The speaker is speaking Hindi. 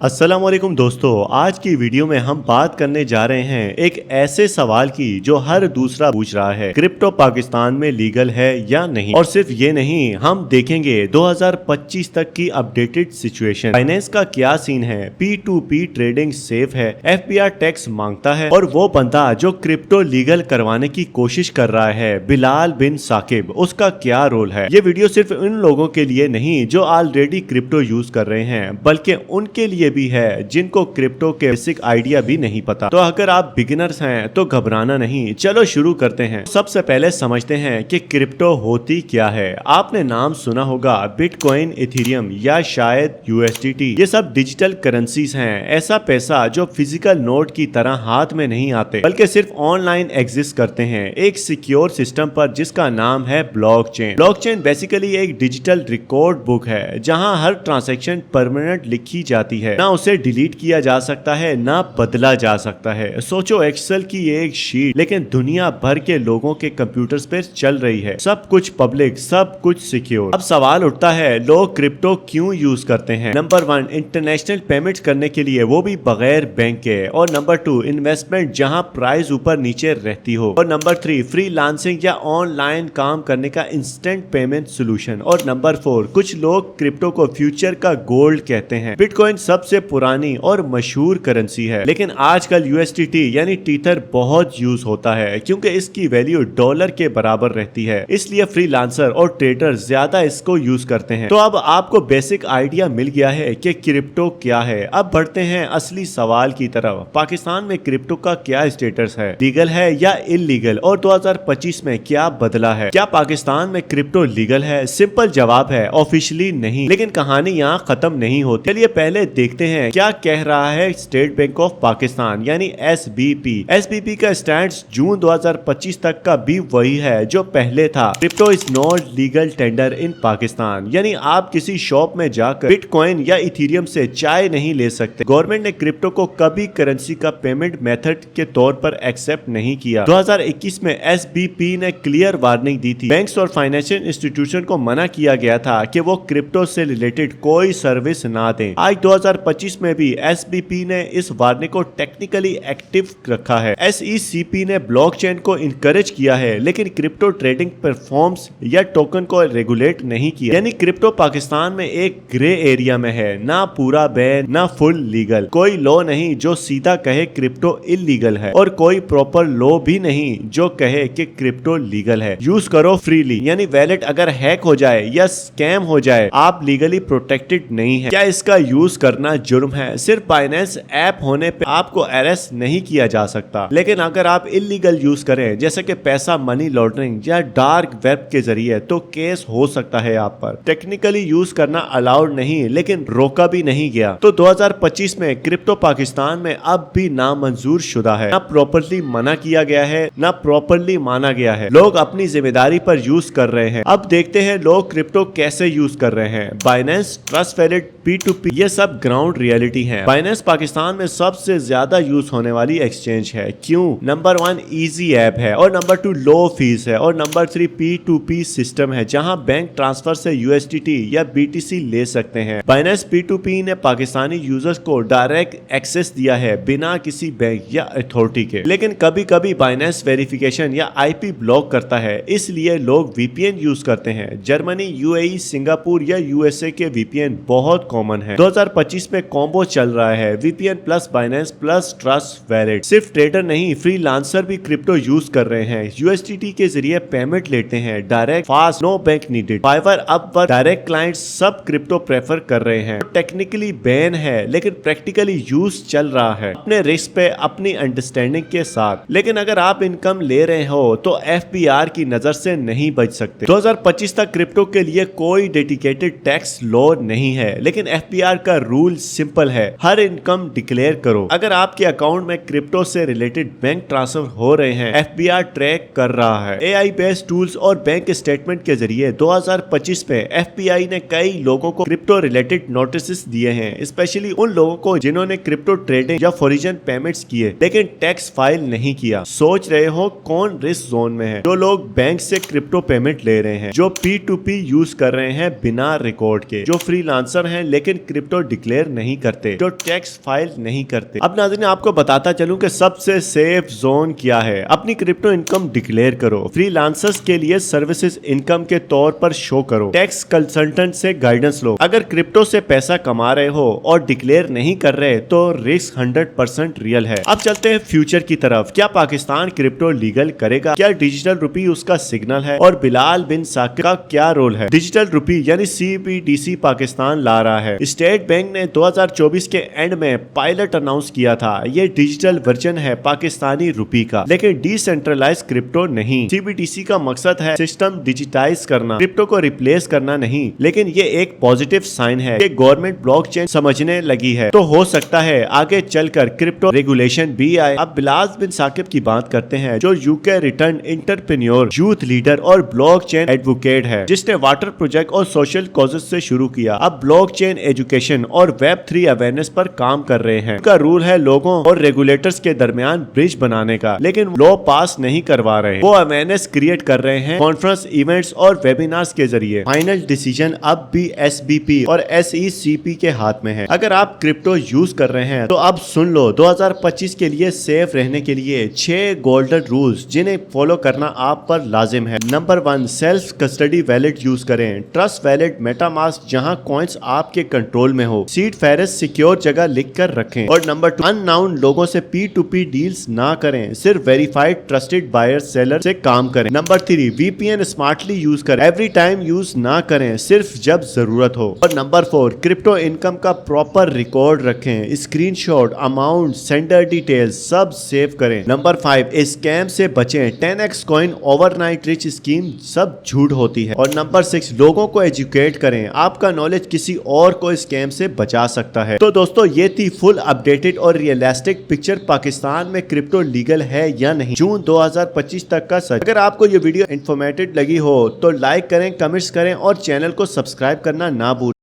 अस्सलाम वालेकुम दोस्तों, आज की वीडियो में हम बात करने जा रहे हैं एक ऐसे सवाल की जो हर दूसरा पूछ रहा है, क्रिप्टो पाकिस्तान में लीगल है या नहीं। और सिर्फ ये नहीं, हम देखेंगे 2025 तक की अपडेटेड सिचुएशन, फाइनेंस का क्या सीन है, P2P ट्रेडिंग सेफ है, FBR टैक्स मांगता है, और वो बंदा जो क्रिप्टो लीगल करवाने की कोशिश कर रहा है, बिलाल बिन साकिब, उसका क्या रोल है। ये वीडियो सिर्फ उन लोगों के लिए नहीं जो ऑलरेडी क्रिप्टो यूज कर रहे हैं, बल्कि उनके लिए भी है जिनको क्रिप्टो के बेसिक आइडिया भी नहीं पता। तो अगर आप बिगिनर्स हैं तो घबराना नहीं, चलो शुरू करते हैं। सबसे पहले समझते हैं कि क्रिप्टो होती क्या है। आपने नाम सुना होगा बिटकॉइन, इथेरियम या शायद USDT। ये सब डिजिटल करेंसीज हैं, ऐसा पैसा जो फिजिकल नोट की तरह हाथ में नहीं आते बल्कि सिर्फ ऑनलाइन एग्जिस्ट करते हैं एक सिक्योर सिस्टम पर जिसका नाम है ब्लॉकचेन। ब्लॉकचेन बेसिकली एक डिजिटल रिकॉर्ड बुक है जहां हर ट्रांजैक्शन परमानेंट लिखी जाती है, ना उसे डिलीट किया जा सकता है ना बदला जा सकता है। सोचो एक्सेल की एक शीट, लेकिन दुनिया भर के लोगों के कंप्यूटर्स पे चल रही है, सब कुछ पब्लिक, सब कुछ सिक्योर। अब सवाल उठता है, लोग क्रिप्टो क्यों यूज करते हैं। नंबर 1, इंटरनेशनल पेमेंट्स करने के लिए, वो भी बगैर बैंक के। और नंबर 2, इन्वेस्टमेंट जहां प्राइस ऊपर नीचे रहती हो। और नंबर 3, फ्रीलांसिंग या ऑनलाइन काम करने का इंस्टेंट पेमेंट सोल्यूशन। और नंबर 4, कुछ लोग क्रिप्टो को फ्यूचर का गोल्ड कहते हैं। बिटकॉइन सबसे पुरानी और मशहूर करेंसी है, लेकिन आजकल USDT यानी टीथर बहुत यूज होता है क्योंकि इसकी वैल्यू डॉलर के बराबर रहती है, इसलिए फ्रीलांसर और ट्रेडर ज्यादा इसको यूज करते हैं। तो अब आपको बेसिक आइडिया मिल गया है कि क्रिप्टो क्या है। अब बढ़ते हैं असली सवाल की तरफ। पाकिस्तान में क्रिप्टो का क्या स्टेटस है, लीगल है या इलीगल, और 2025 में क्या बदला है। क्या पाकिस्तान में क्रिप्टो लीगल है? सिंपल जवाब है ऑफिशियली नहीं, लेकिन कहानी यहाँ खत्म नहीं होती। चलिए पहले देखते हैं क्या कह रहा है स्टेट बैंक ऑफ पाकिस्तान यानी SBP का स्टैंड जून 2025 तक का भी वही है जो पहले था। Crypto is not legal tender in Pakistan, यानी आप किसी शॉप में जाकर बिटकॉइन या इथेरियम से चाय नहीं ले सकते। गवर्नमेंट ने क्रिप्टो को कभी करेंसी का पेमेंट मेथड के तौर पर एक्सेप्ट नहीं किया। 2021 में SBP ने क्लियर वार्निंग दी थी, बैंक्स और फाइनेंशियल इंस्टीट्यूशन को मना किया गया था कि वो क्रिप्टो से रिलेटेड कोई सर्विस ना दें। आज 2025 में भी SBP ने इस वार्निंग को टेक्निकली एक्टिव रखा है। SECP ने ब्लॉकचेन को इनकरेज किया है, लेकिन क्रिप्टो ट्रेडिंग प्लेटफॉर्म्स या टोकन को रेगुलेट नहीं किया। यानी क्रिप्टो पाकिस्तान में एक ग्रे एरिया में है, ना पूरा बैन ना फुल लीगल। कोई लॉ नहीं जो सीधा कहे क्रिप्टो इलीगल है, और कोई प्रॉपर लॉ भी नहीं जो कहे कि क्रिप्टो लीगल है। यूज करो फ्रीली, यानी वैलेट अगर हैक हो जाए या स्कैम हो जाए, आप लीगली प्रोटेक्टेड नहीं है। क्या इसका यूज करना जुर्म है? सिर्फ बाइनेंस ऐप होने पे आपको अरेस्ट नहीं किया जा सकता, लेकिन अगर आप इलीगल यूज करें जैसे कि पैसा मनी लॉन्ड्रिंग या डार्क वेब के जरिए, तो केस हो सकता है आप पर। टेक्निकली यूज करना अलाउड नहीं, लेकिन रोका भी नहीं गया। तो 2025 में क्रिप्टो पाकिस्तान में अब भी नामंजूर शुदा है, ना प्रॉपरली मना किया गया है ना प्रॉपरली माना गया है। लोग अपनी जिम्मेदारी पर यूज कर रहे हैं। अब देखते हैं लोग क्रिप्टो कैसे यूज कर रहे हैं। बाइनेंस, ट्रस्ट वैलेट, P2P, ये सब ग्राउंड रियलिटी है। बाइनेंस पाकिस्तान में सबसे ज्यादा यूज होने वाली एक्सचेंज है। क्यों? नंबर 1 इजी ऐप है, और नंबर 2 लो फीस है, और नंबर 3 P2P सिस्टम है जहां बैंक ट्रांसफर से USDT या BTC ले सकते हैं। बाइनेंस P2P ने पाकिस्तानी यूजर्स को डायरेक्ट एक्सेस दिया है बिना किसी बैंक या अथॉरिटी के, लेकिन कभी कभी बाइनेंस वेरिफिकेशन या IP ब्लॉक करता है, इसलिए लोग VPN यूज करते हैं। जर्मनी, UAE, सिंगापुर या USA के VPN बहुत कॉमन है। 2025 में कॉम्बो चल रहा है, VPN plus Binance plus Trust Wallet. सिर्फ ट्रेडर नहीं, फ्रीलांसर भी क्रिप्टो यूज कर रहे हैं। USDT के जरिए पेमेंट लेते हैं, direct, fast, no bank needed. Fiverr, Upwork, direct clients सब क्रिप्टो प्रेफर कर रहे हैं। टेक्निकली बैन है, लेकिन प्रैक्टिकली यूज चल रहा है, अपने रिस्क पे, अपनी अंडरस्टैंडिंग के साथ। लेकिन अगर आप इनकम ले रहे हो तो FBR की नजर से नहीं बच सकते। 2025 तक क्रिप्टो के लिए कोई डेडिकेटेड टैक्स लॉ नहीं है, लेकिन FBR का रूल सिंपल है, हर इनकम डिक्लेयर करो। अगर आपके अकाउंट में क्रिप्टो से रिलेटेड बैंक ट्रांसफर हो रहे हैं, FBR ट्रैक कर रहा है। AI बेस्ड टूल्स और बैंक स्टेटमेंट के जरिए 2025 में FBI ने कई लोगों को क्रिप्टो रिलेटेड नोटिस दिए हैं, स्पेशली उन लोगों को जिन्होंने क्रिप्टो ट्रेडिंग या फॉरेन पेमेंट्स किए लेकिन टैक्स फाइल नहीं किया। सोच रहे हो कौन रिस्क जोन में है? जो लोग बैंक से क्रिप्टो पेमेंट ले रहे हैं, जो P2P यूज कर रहे हैं बिना रिकॉर्ड के, जो फ्रीलांसर हैं लेकिन क्रिप्टो डिक्लेयर नहीं करते, जो टैक्स फाइल नहीं करते। अब नाज़रीन आपको बताता चलूं कि सबसे सेफ जोन क्या है। अपनी क्रिप्टो इनकम डिक्लेयर करो, फ्रीलांसर्स के लिए सर्विसेज इनकम के तौर पर शो करो, टैक्स कंसल्टेंट से गाइडेंस लो। अगर क्रिप्टो से पैसा कमा रहे हो और डिक्लेयर नहीं कर रहे तो रिस्क 100% रियल है। अब चलते हैं फ्यूचर की तरफ। क्या पाकिस्तान क्रिप्टो लीगल करेगा? क्या डिजिटल रुपी उसका सिग्नल है? और बिलाल बिन साकिब का क्या रोल है? डिजिटल रुपी यानी CBDC पाकिस्तान ला रहा है। स्टेट बैंक ने 2024 के एंड में पायलट अनाउंस किया था। ये डिजिटल वर्जन है पाकिस्तानी रुपी का, लेकिन डिसेंट्रलाइज क्रिप्टो नहीं। CBDC का मकसद है सिस्टम डिजिटाइज करना, क्रिप्टो को रिप्लेस करना नहीं। लेकिन ये एक पॉजिटिव साइन है कि गवर्नमेंट ब्लॉकचेन समझने लगी है, तो हो सकता है आगे चलकर क्रिप्टो रेगुलेशन भी आए। अब बिलाल बिन साकिब की बात करते हैं, जो UK return entrepreneur, youth leader और ब्लॉकचेन एडवोकेट है, जिसने वाटर प्रोजेक्ट और सोशल कॉजेज से शुरू किया। अब ब्लॉकचेन एजुकेशन और Web3 अवेयरनेस पर काम कर रहे हैं। उनका रूल है लोगों और रेगुलेटर्स के दरमियान ब्रिज बनाने का, लेकिन लॉ पास नहीं करवा रहे। वो अवेयरनेस क्रिएट कर रहे हैं कॉन्फ्रेंस, इवेंट्स और वेबिनार्स के जरिए। फाइनल डिसीजन अब भी SBP और SECP के हाथ में है। अगर आप क्रिप्टो यूज कर रहे हैं तो अब सुन लो, 2025 के लिए सेफ रहने के लिए 6 गोल्डन रूल्स जिन्हें फॉलो करना आप पर लाजिम है। Number 1, self custody wallet use करें। ट्रस्ट वैलेट, मेटामास्क, जहां कॉइन्स आपके कंट्रोल में हो। सीड फेरेस सिक्योर जगह लिख कर रखें। और नंबर 2, अननाउन लोगों से P2P डील्स ना करें, सिर्फ वेरीफाइड ट्रस्टेड बायर सेलर से काम करें। नंबर 3, VPN स्मार्टली यूज करें, एवरी टाइम यूज ना करें, सिर्फ जब जरूरत हो। और नंबर 4, क्रिप्टो इनकम का प्रॉपर रिकॉर्ड रखें, स्क्रीनशॉट, अमाउंट, सेंडर डिटेल्स सब सेव करें। नंबर 5, स्कैम से बचें, 10x coin, overnight rich scheme सब झूठ होती है। और नंबर 6, लोगों को एजुकेट करें, आपका नॉलेज किसी और को स्कैम से बचा सकता है। तो दोस्तों ये थी फुल अपडेटेड और रियलिस्टिक पिक्चर पाकिस्तान में क्रिप्टो लीगल है या नहीं, जून 2025 तक का सच। अगर आपको ये वीडियो इन्फॉर्मेटिव लगी हो तो लाइक करें, कमेंट्स करें और चैनल को सब्सक्राइब करना ना भूलें।